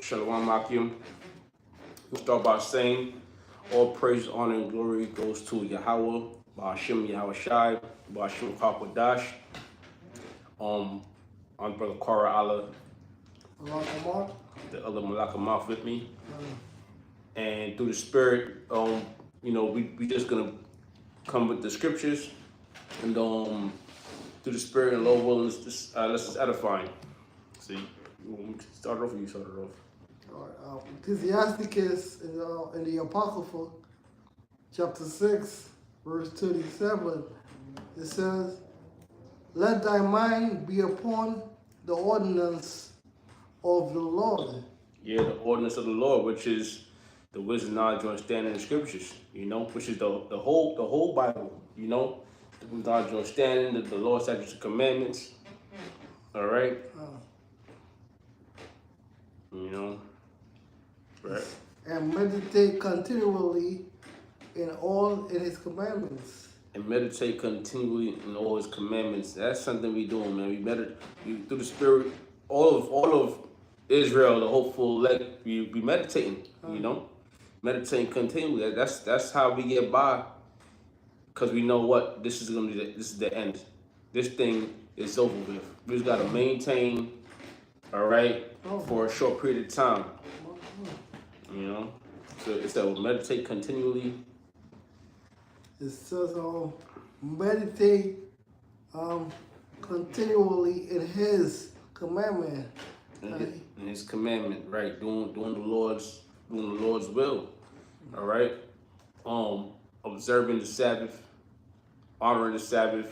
Shalom Akim. We'll start by saying all praise, honor, and glory goes to Yahweh, Ba'ashem Yahweh Shai, Ba'ashem Kakwadash. I'm Brother Kara Allah, the other Malakamoth with me. And through the Spirit, we just gonna come with the scriptures, and through the Spirit and Lord willing, let's just edify. See, you want me to start off, or you start it off? All right, Ecclesiasticus in the Apocrypha, chapter 6, verse 37, it says, "Let thy mind be upon the ordinance of the Lord." Yeah, the ordinance of the Lord, which is the wisdom, knowledge, and understanding of the scriptures, which is the whole Bible, the wisdom, knowledge, and understanding, the Lord's statutes and commandments. All right. Right. And meditate continually in his commandments. And meditate continually in all his commandments. That's something we doing, man. We meditate through the Spirit. All of Israel, the hopeful elect, we meditating. Meditating continually. That's how we get by. Because we know what this is gonna be. This is the end. This thing is over with. We just gotta maintain. All right, for a short period of time. So it says meditate continually. It says meditate continually in his commandment. In his commandment, right? Doing the Lord's will. All right. Observing the Sabbath, honoring the Sabbath.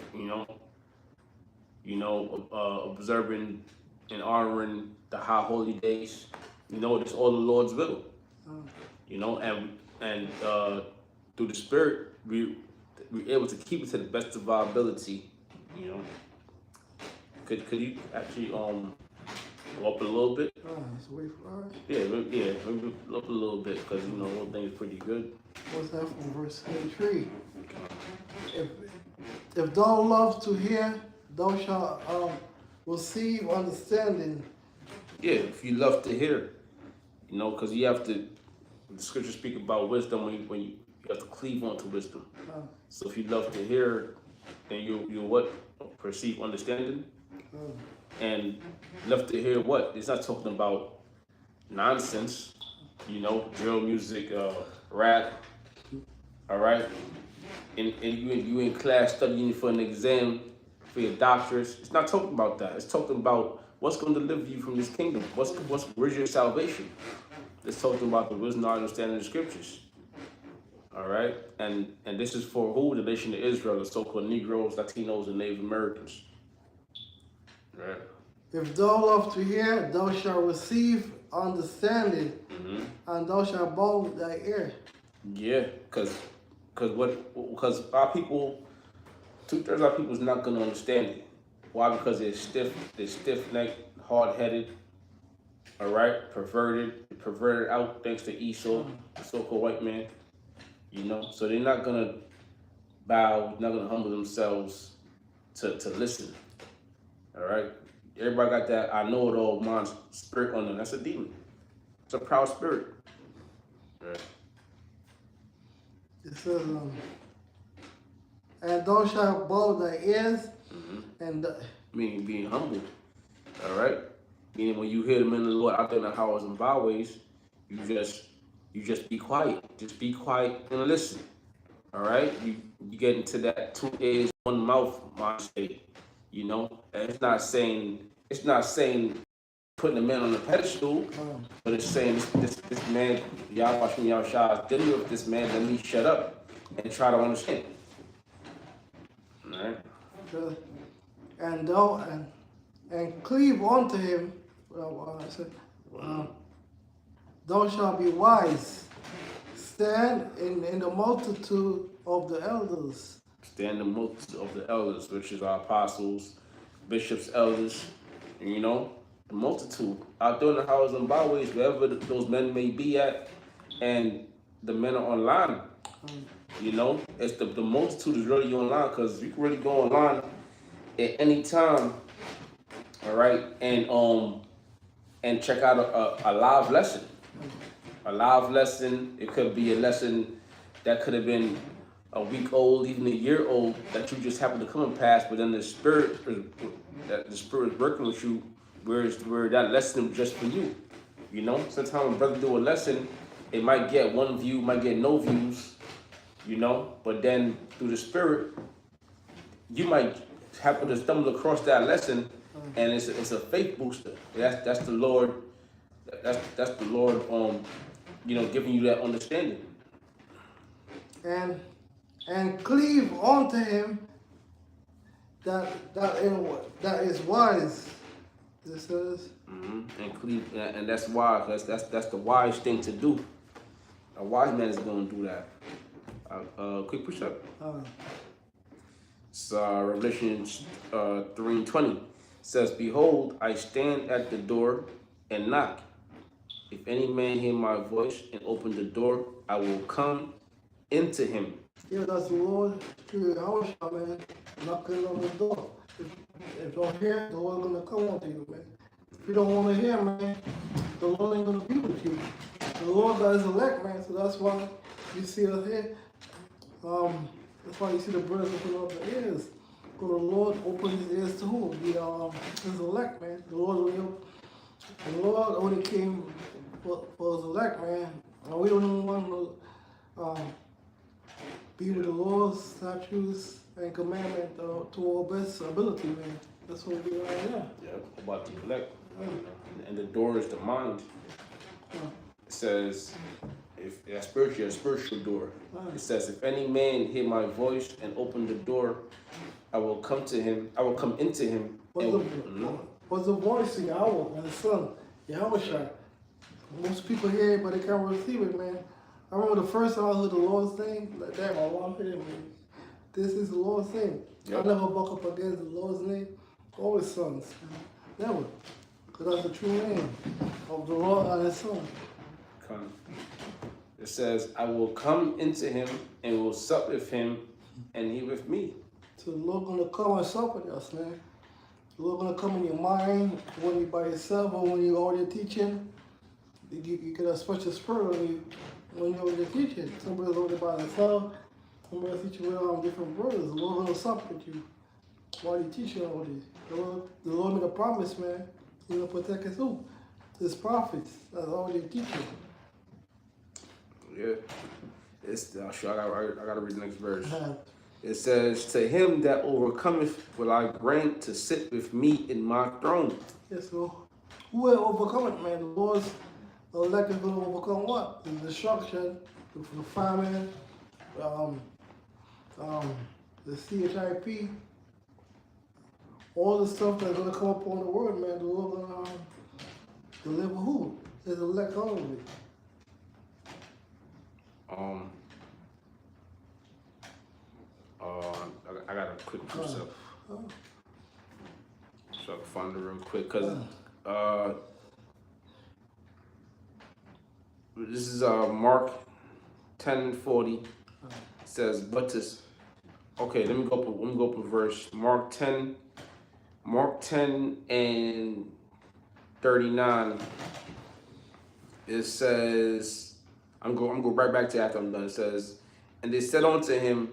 Observing and honoring the high holy days. It's all the Lord's will. And through the Spirit, we're able to keep it to the best of our ability. Could you actually go up a little bit? Yeah, maybe up a little bit, because the whole thing is pretty good. What's that from verse 23? If thou love to hear, thou shalt receive understanding. Yeah, if you love to hear, because you have to. The scriptures speak about wisdom when you have to cleave onto wisdom. So if you love to hear, then you what? Perceive understanding. And love to hear what? It's not talking about nonsense, drill music, rap. All right, and you in class studying for an exam for your doctorates. It's not talking about that. It's talking about what's going to deliver you from this kingdom. Where's your salvation? It's talking about the wisdom, knowledge, understanding of the scriptures. All right, and this is for who? The nation of Israel, the so-called Negroes, Latinos, and Native Americans. Right. If thou love to hear, thou shalt receive understanding, and thou shalt bow thy ear. Yeah, because our people, 2/3 of our people is not going to understand it. Why? Because they're stiff-necked, hard-headed, all right, perverted out thanks to Esau, the so-called white man, so they're not going to bow, not going to humble themselves to listen, all right? Everybody got that I know it all mind spirit on them. That's a demon. It's a proud spirit. All right. It says, and thou shalt bow thy ears, and meaning being humble. All right. Meaning when you hear the men of the Lord out there in the highways and byways, you just be quiet. Just be quiet and listen. All right. You get into that 2 ears, 1 mouth mind state. And it's not saying putting a man on a pedestal, but it's saying this man, y'all watch me, y'all shy, dealing with this man, let me shut up and try to understand. All right. And cleave unto him. Thou shalt be wise. Stand in the multitude of the elders. Stand in the multitude of the elders, which is our apostles, bishops, elders, the multitude out there in the houses and byways, wherever those men may be at, and the men are online. It's the multitude is really online, because you can really go online at any time, all right, and and check out a live lesson. A live lesson. It could be a lesson that could have been a week old, even a year old, that you just happen to come and pass, but then the spirit is working with you, where that lesson is just for you. You know, sometimes when brother do a lesson, it might get one view, might get no views, you know, but then through the spirit, you might happen to stumble across that lesson, and it's a faith booster. That's the Lord. That's the Lord. You know, giving you that understanding. And cleave unto him that is wise. This says. And cleave, and that's wise. That's the wise thing to do. A wise man is going to do that. Quick push up. So Revelation 3:20 says, "Behold, I stand at the door and knock. If any man hear my voice and open the door, I will come into him." Yeah, that's the Lord through the house, man, knocking on the door. If you don't hear, the Lord's gonna come onto you, man. If you don't want to hear, man, the Lord ain't gonna be with you. The Lord got his elect, man, so that's why you see us here. That's why you see the brothers open up their ears. Because the Lord opened his ears to who? His elect, man. The Lord only came for his elect, man. And we don't even want to be with the Lord's statutes and commandment to our best ability, man. That's what we do right now. Yeah, about the elect. And the door is the mind. It says, if a spiritual door. It says, if any man hear my voice and open the door, I will come to him. I will come into him. What's the voice of Yahweh and the Son, Yahweh Shai? Most people hear it, but they can't receive it, man. I remember the first time I heard the Lord's name, like that, my mom hit it, man. This is the Lord's name. Yep. I never buck up against the Lord's name or his Son's. Never. Because that's the true name of the Lord and his Son. Come. It says, I will come into him and will sup with him and he with me. So the Lord gonna come and sup with us, man. The Lord gonna come in your mind when you're by yourself or when you're already teaching. You get a special spirit when you're already teaching. Some brothers already by themselves. Some brothers teaching with different brothers. The Lord gonna sup with you while you're teaching all this. The Lord made a promise, man. He's gonna protect his who? His prophets. That's already teaching. Yeah. It's sure I gotta read the next verse. It says, to him that overcometh will I grant to sit with me in my throne. Yes, so who will overcome it, man? The Lord's elect is going to overcome what? The destruction, the famine, the CHIP, all the stuff that's going to come upon the world, man. The Lord going to deliver who? His elect only. I got a quick precept. So I can find it real quick, because this is Mark 10:40. Says, but to okay, let me go up a verse. Mark 10 and 39. It says, I'm going right back to after I'm done. It says, and they said unto him,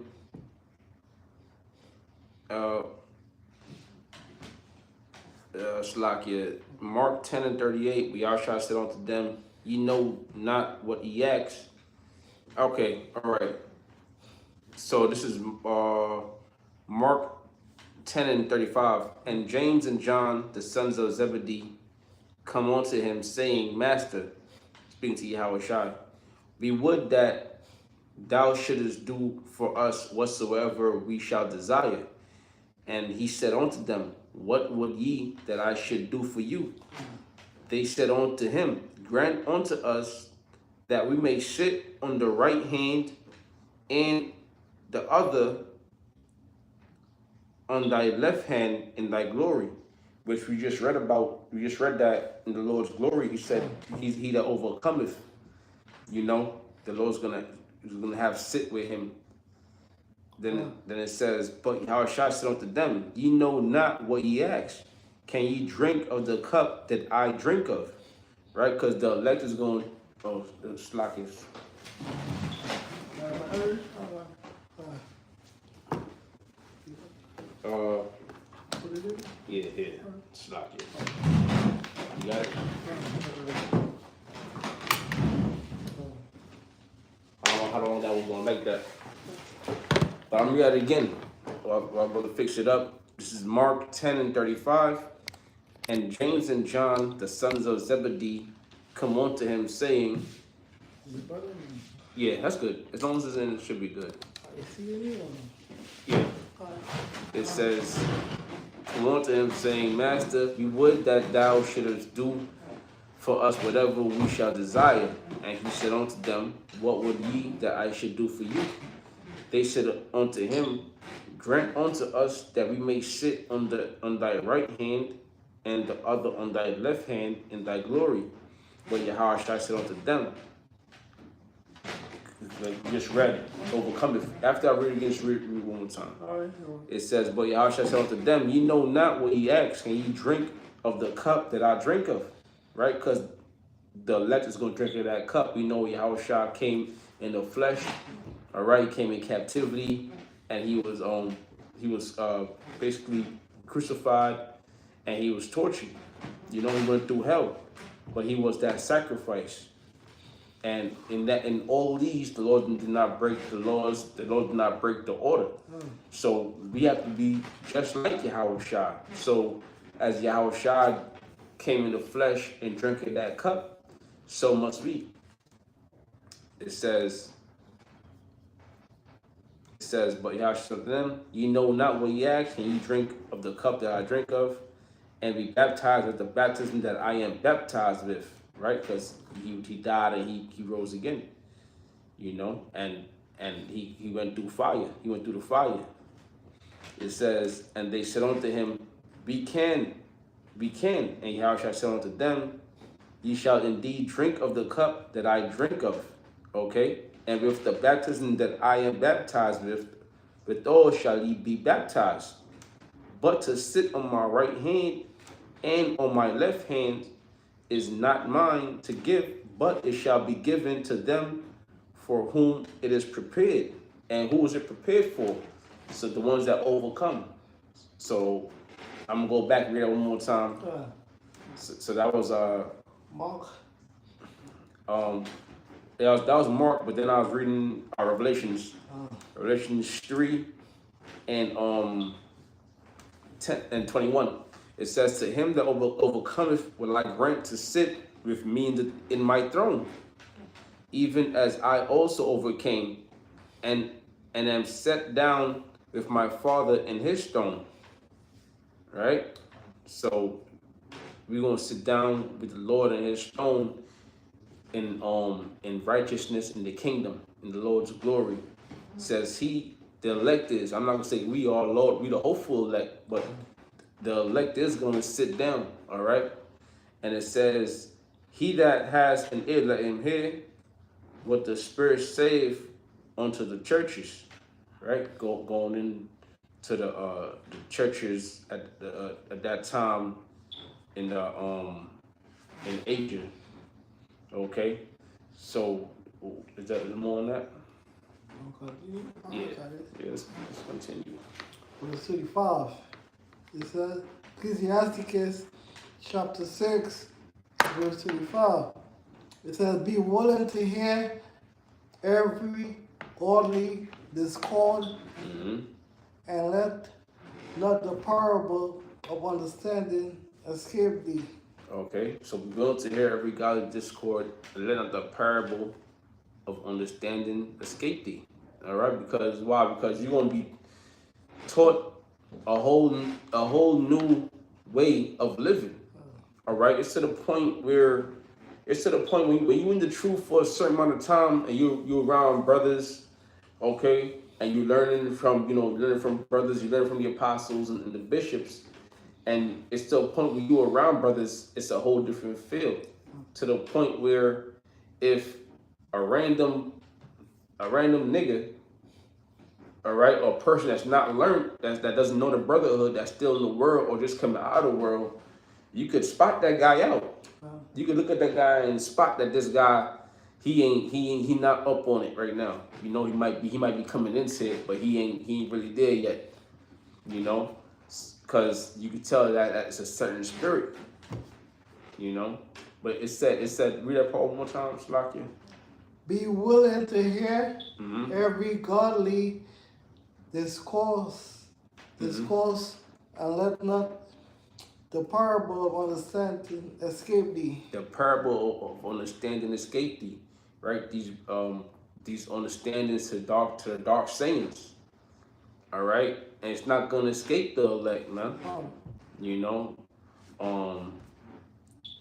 Shalakia, Mark 10 and 38, we all shall said unto them, ye know not what ye ask. Okay, all right. So this is Mark 10 and 35. And James and John, the sons of Zebedee, come unto him, saying, Master, speaking to Yahweh Shai, we would that thou shouldest do for us whatsoever we shall desire. And he said unto them, what would ye that I should do for you? They said unto him, grant unto us that we may sit on the right hand and the other on thy left hand in thy glory. Which we just read about. We just read that in the Lord's glory. He said, he's he that overcometh. You know, the Lord's gonna have sit with him. Then it says, but Yahushua said unto them, ye know not what ye ask. Can ye drink of the cup that I drink of? right? Because the elect is going, oh, the slack is, yeah, here, slack it. You got it? I don't know how long that was going like that. But I'm gonna read it again. While I'm going to fix it up. This is Mark 10:35. And James and John, the sons of Zebedee, come unto him, saying, yeah, that's good. As long as it's in, it should be good. Yeah. It says, come unto him, saying, Master, we would that thou shouldest do for us whatever we shall desire. And he said unto them, what would ye that I should do for you? They said unto him, grant unto us that we may sit on thy right hand and the other on thy left hand in thy glory. But Yahushua said unto them, like we just read, overcome it. After I read it again, just read it one more time. It says, but Yahushua said unto them, ye know not what ye ask, and ye drink of the cup that I drink of. Right? Because the elect is going to drink of that cup. We know Yahushua came in the flesh. All right, he came in captivity, and he was basically crucified, and he was tortured. You know, he went through hell, but he was that sacrifice. And in all these, the Lord did not break the laws. The Lord did not break the order. So we have to be just like Yahushua. So as Yahushua came in the flesh and drank of that cup, so must we. It says, but Yahushua said to them, ye know not what ye ask, and ye drink of the cup that I drink of, and be baptized with the baptism that I am baptized with, right? Because he died and he rose again, you know, and he went through fire. He went through the fire. It says, and they said unto him, we can. And Yahushua said unto them, ye shall indeed drink of the cup that I drink of, okay? And with the baptism that I am baptized with all shall ye be baptized. But to sit on my right hand and on my left hand is not mine to give, but it shall be given to them for whom it is prepared. And who is it prepared for? So the ones that overcome. So I'm gonna go back and read that one more time. So that was Mark. That was Mark, but then I was reading Revelations 3 and 10 and 21. It says, to him that overcometh will I grant to sit with me in my throne, even as I also overcame and am set down with my Father in his throne. Right? So we're gonna sit down with the Lord in his throne in righteousness in the kingdom, in the Lord's glory. Says he, the elect is, I'm not gonna say we are, Lord, we the hopeful elect, but the elect is gonna sit down, all right? And it says, he that has an ear, let him hear what the Spirit saith unto the churches, right? Going into the churches at that time in Asia. Okay, so is that more on that? Okay. Yeah. Let's continue. Verse 35. It says, Ecclesiasticus chapter 6, verse 35. It says, be willing to hear every godly discord, and let not the parable of understanding escape thee. Okay, so we're going to hear every godly discord, and let not the parable of understanding escape thee. All right, because why? Because you're going to be taught a whole new way of living. All right, it's to the point when you're in the truth for a certain amount of time, and you're around brothers, okay, and you're learning from brothers, you learn from the apostles and the bishops. And it's to a point where you're around brothers, it's a whole different feel. To the point where if a random nigga, all right, or a person that's not learned, that doesn't know the brotherhood, that's still in the world or just coming out of the world, you could spot that guy out. You could look at that guy and spot that this guy, he not up on it right now. You know, he might be coming into it, but he ain't really there yet. You know, because you could tell that it's a certain spirit. You know, but it said read that part one more time, Slakia. Be willing to hear Mm-hmm. every godly discourse, and let not the parable of understanding escape thee. The parable of understanding escape thee, right? These understandings to the dark sayings, all right, and it's not gonna escape the elect, man. You know,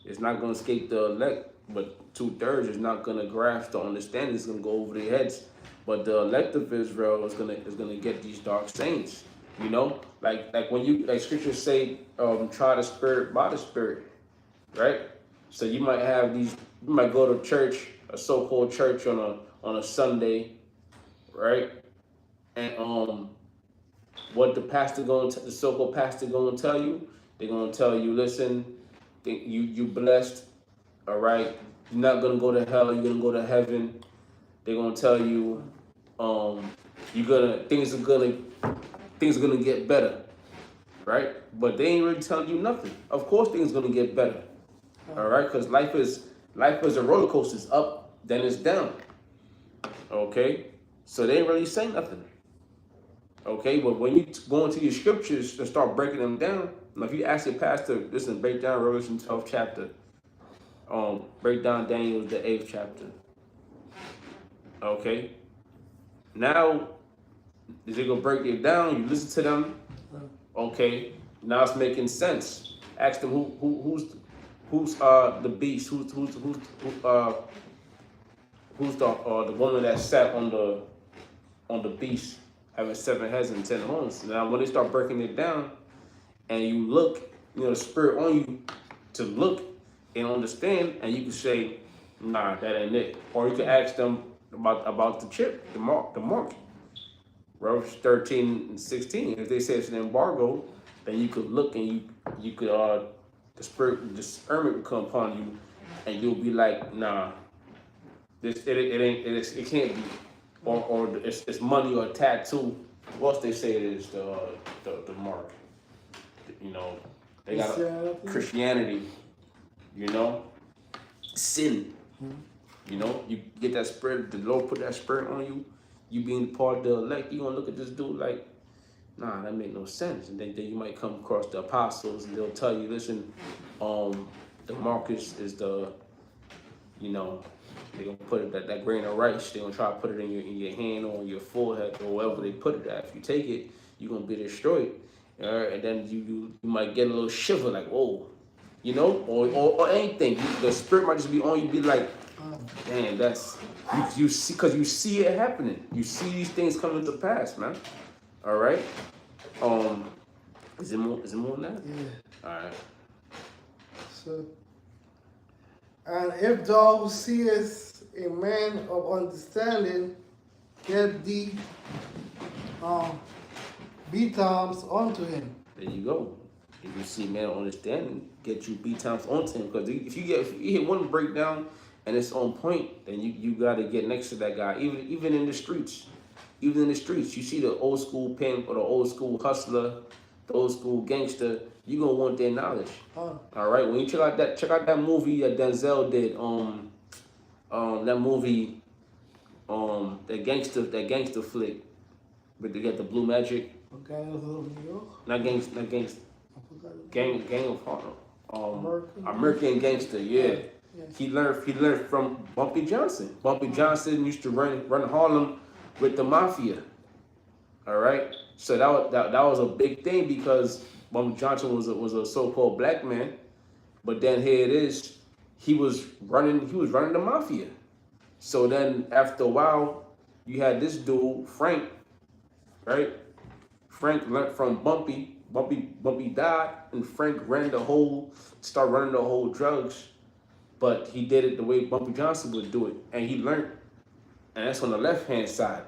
it's not gonna escape the elect, but 2/3 is not gonna grasp the understanding. It's gonna go over their heads. But the elect of Israel is gonna get these dark sayings. You know, like when you like scriptures say, try the spirit by the spirit, right? So you might have these. You might go to church, a so-called church on a Sunday, right? And what the so-called pastor gonna tell you? They're gonna tell you, listen, you blessed, all right. You're not gonna go to hell. You're gonna go to heaven. They're gonna tell you, things are gonna get better, right? But they ain't really telling you nothing. Of course, things are gonna get better, all right? Because life is a roller coaster. It's up, then it's down. Okay, so they ain't really saying nothing. Okay, but when you go into your scriptures and start breaking them down, now if you ask your pastor, listen, break down Revelation 12th chapter, break down Daniel the 8th chapter. Okay, now they're gonna break it down. You listen to them. Okay, now it's making sense. Ask them who's the beast? Who's the woman that sat on the beast having 7 heads and 10 horns. Now when they start breaking it down and you look, you know, the spirit on you to look and understand, and you can say, nah, that ain't it. Or you can ask them about the chip, the mark. Verse 13 and 16. If they say it's an embargo, then you could look and you could the spirit discernment will come upon you, and you'll be like, nah, it can't be, or it's money or a tattoo. What else they say it is the mark. You know, they got Christianity. You know, sin. You know, you get that spirit. The Lord put that spirit on you. You being part of the elect, you gonna look at this dude like, nah, that make no sense. And then you might come across the apostles, and they'll tell you, listen, the Marcus is the, you know, they're gonna put it that grain of rice. They're gonna try to put it in your hand or on your forehead or wherever they put it at. If you take it, you're gonna be destroyed. And then you might get a little shiver, like, whoa, you know, or anything. The spirit might just be on you, be like, damn, that's you see, because you see it happening. You see these things coming to pass, man. All right. Is it more than that? Yeah. All right. So, and if thou seest a man of understanding, get thee betimes unto him. There you go. If you see man of understanding, get you betimes onto him. Because if you hit one breakdown and it's on point, then you got to get next to that guy. Even in the streets, you see the old school pimp or the old school hustler, the old school gangster. You gonna want their knowledge. All right. When you check out that movie that Denzel did. That movie, that gangster flick, but they got the Blue Magic. Gang of New York. Not gangster. Gang of American Gangster. Yeah. He learned from Bumpy Johnson. Bumpy Johnson used to run Harlem with the mafia. All right. So that was a big thing because Bumpy Johnson was a so-called black man, but then here it is, he was running the mafia. So then after a while, you had this dude Frank, right? Frank learned from Bumpy. Bumpy died, and Frank started running the whole drugs, but he did it the way Bumpy Johnson would do it, and he learned, and that's on the left hand side,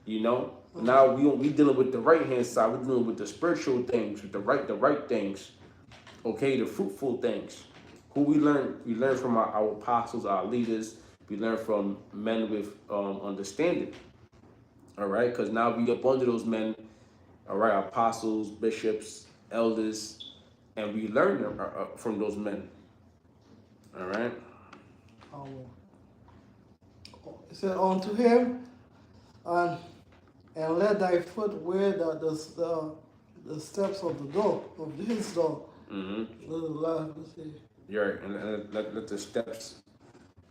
you know. Now we dealing with the right hand side. We're dealing with the spiritual things, with the right things. Okay, the fruitful things. Who we learn from our apostles, our leaders. We learn from men with understanding. All right, because now we up under those men. All right, apostles, bishops, elders, and we learn from those men. All right. Um, it said, unto him, and let thy foot wear the steps of the door, of his door. Mm-hmm. Let's see. You're right, and let the steps.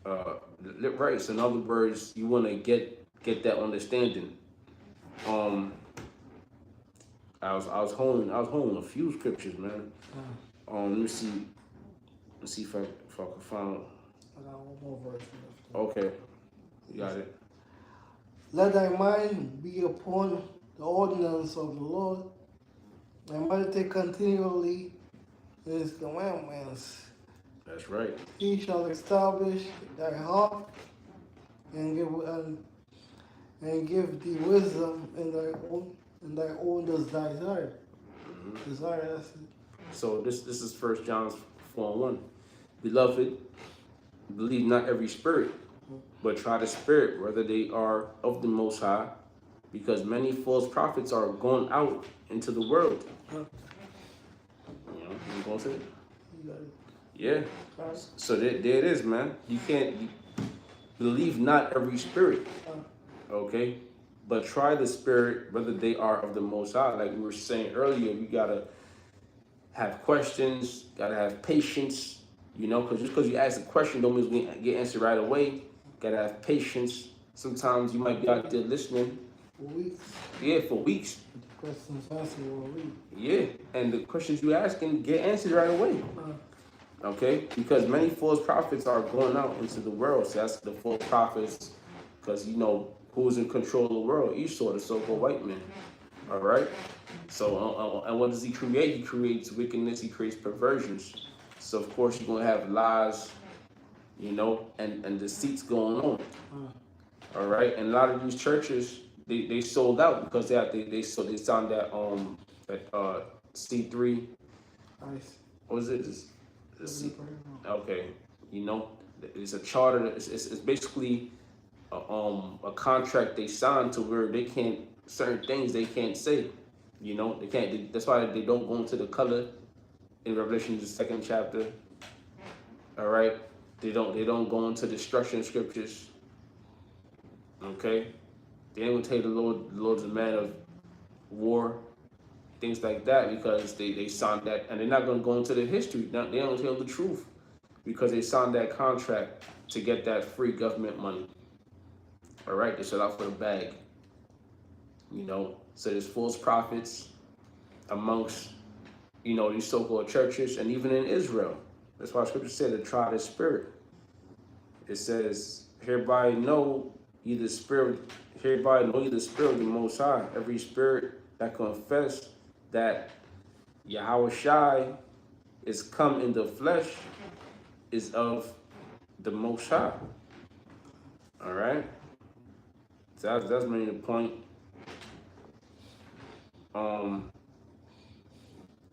Right. So in other words, you want to get that understanding. Um, I was holding a few scriptures, man. Let me see. Let's see if I can find. I got one more verse left. Okay, you got it. Let thy mind be upon the ordinance of the Lord, and meditate continually in his commandments. That's right. He shall establish thy heart and give thee wisdom in thy own desire. Desire, that's it. So this is First John 4:1. Beloved, believe not every spirit, but try the spirit whether they are of the Most High, because many false prophets are going out into the world. You know, you gonna say it? You got it. Yeah. So there it is, man. You can't believe not every spirit, okay? But try the spirit whether they are of the Most High. Like we were saying earlier, we gotta have questions, gotta have patience. You know, because just because you ask a question don't mean we get answered right away. Gotta have patience. Sometimes you might be out there listening. For weeks. Yeah, for weeks. Questions answered for a week. Yeah, and the questions you asking get answered right away. Okay, because many false prophets are going out into the world. So that's the false prophets, because you know who's in control of the world? Esau, the so-called white man. All right. So and what does he create? He creates wickedness. He creates perversions. So of course you're gonna have lies, you know, and deceits going on. All right, and a lot of these churches they sold out because they signed that C3. Nice. What was it? Okay, you know, it's a charter. It's basically a contract they signed to where they can't certain things they can't say. You know, they can't. That's why they don't go into the color in Revelation the 2nd chapter. All right, they don't go into destruction scriptures. Okay, they ain't gonna tell you the Lord's a man of war, things like that, because they signed that, and they're not gonna go into the history. They don't tell the truth because they signed that contract to get that free government money. All right, they set out for the bag. You know, so there's false prophets amongst, you know, these so-called churches, and even in Israel. That's why Scripture said to try the spirit. It says, hereby know ye the spirit of the Most High. Every spirit that confess that Yahweh Shai is come in the flesh is of the Most High. All right. So that's mainly the point.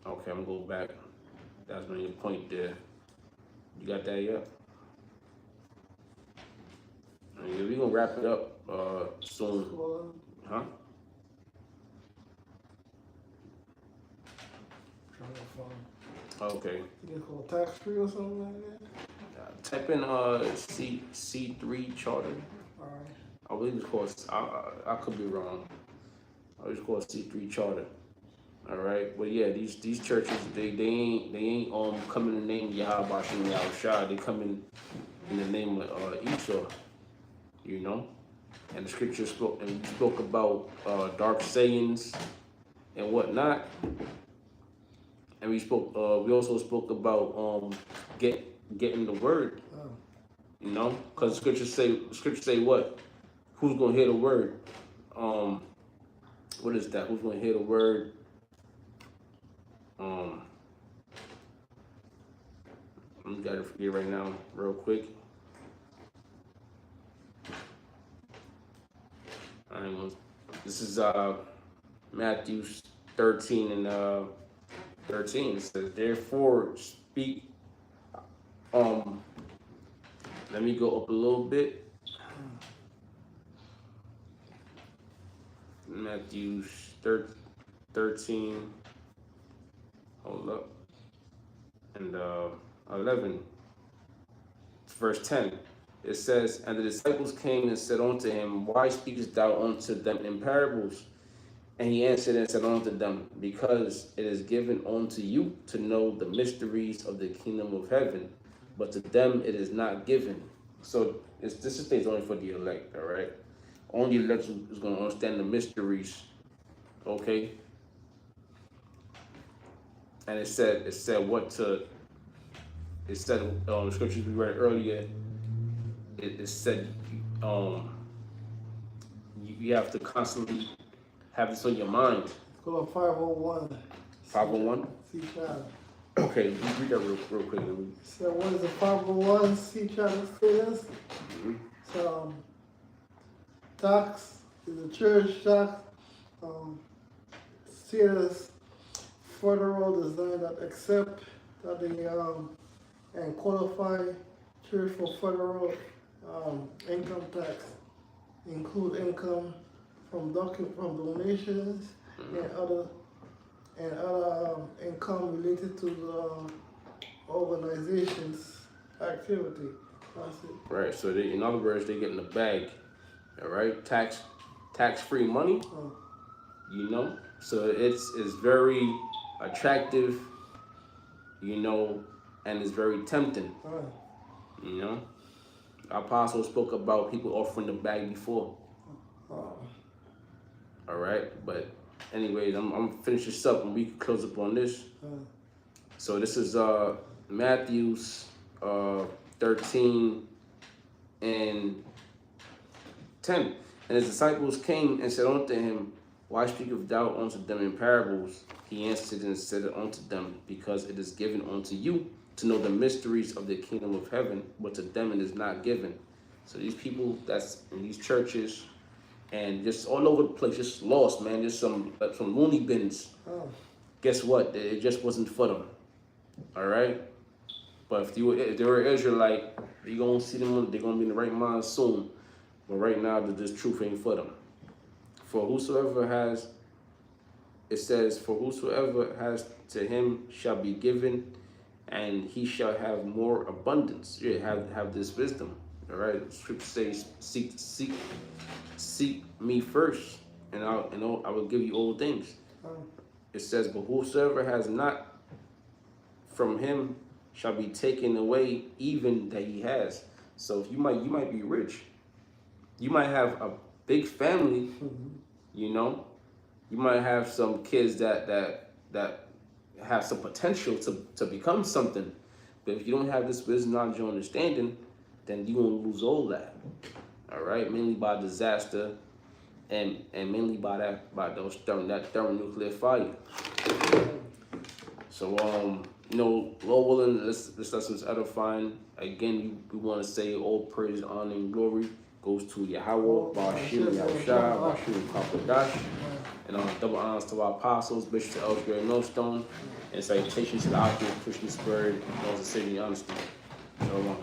Okay, I'm gonna go back. That's mainly the point there. You got that yet? Yeah, we're gonna wrap it up soon. Huh? Okay. It's called tax free or something like that. Type in C3 charter. Alright. I believe it's called. I could be wrong. I believe it's called C3 charter. All right, but yeah, these churches they ain't coming in the name of Yahweh Bashim Yahushua. They come in the name of Esau. You know, and the scripture spoke about dark sayings and whatnot. And we also spoke about getting the word. You know, because scripture say what? Who's gonna hear the word? What is that? Who's gonna hear the word? I'm gotta forget right now, real quick. This is Matthew 13 and 13. It says, therefore speak. Let me go up a little bit. Matthew 13. Hold up. And 11. Verse 10. It says, and the disciples came and said unto him, why speakest thou unto them in parables? And he answered and said unto them, because it is given unto you to know the mysteries of the kingdom of heaven, but to them it is not given. So this is things only for the elect, all right? Only elect is going to understand the mysteries, okay? And it said what to. It said the scriptures we read earlier. It said you have to constantly have this on your mind. Go to 501. 501. See child. Okay, read that real quick. So what is the 501? See child says. So tax is a church tax. Status federal design that accept that they and qualify church for federal income tax, include income from donations and other income related to the organization's activity. That's it. Right. So in other words, they get in the bag. All right. Tax-free money. You know. So it's very attractive. You know, and it's very tempting. You know. Our apostle spoke about people offering the bag before. All right, but anyways, I'm gonna finish this up and we can close up on this. So this is Matthew's 13 and 10. And his disciples came and said unto him, why speakest thou unto them in parables? He answered and said unto them, because it is given unto you to know the mysteries of the kingdom of heaven, but to them it is not given. So these people that's in these churches and just all over the place, just lost, man, just some loony bins. Guess what? It just wasn't for them. All right? But if they were Israelite, you're going to see them, they're going to be in the right mind soon. But right now, this truth ain't for them. For whosoever has, it says, for whosoever has to him shall be given, and he shall have more abundance. Yeah, have this wisdom. All right? Scripture says, seek me first, and I will give you all things. It says, but whosoever has not, from him shall be taken away even that he has. So if you might be rich, you might have a big family, you know, you might have some kids that have some potential to become something, but if you don't have this wisdom, knowledge, and understanding, then you're gonna lose all that. All right, mainly by disaster, and mainly by that thermonuclear fire. So you know, Lord willing, this lesson is edifying. Again, we want to say all praise, honor, and glory goes to Yahweh, Bashim, Yahushua, Bashim, Kapadash, and double honors to our apostles, Bishop to Elsbury and Millstone, and salutations to the Octave Christian Spirit, and those of city honesty. So,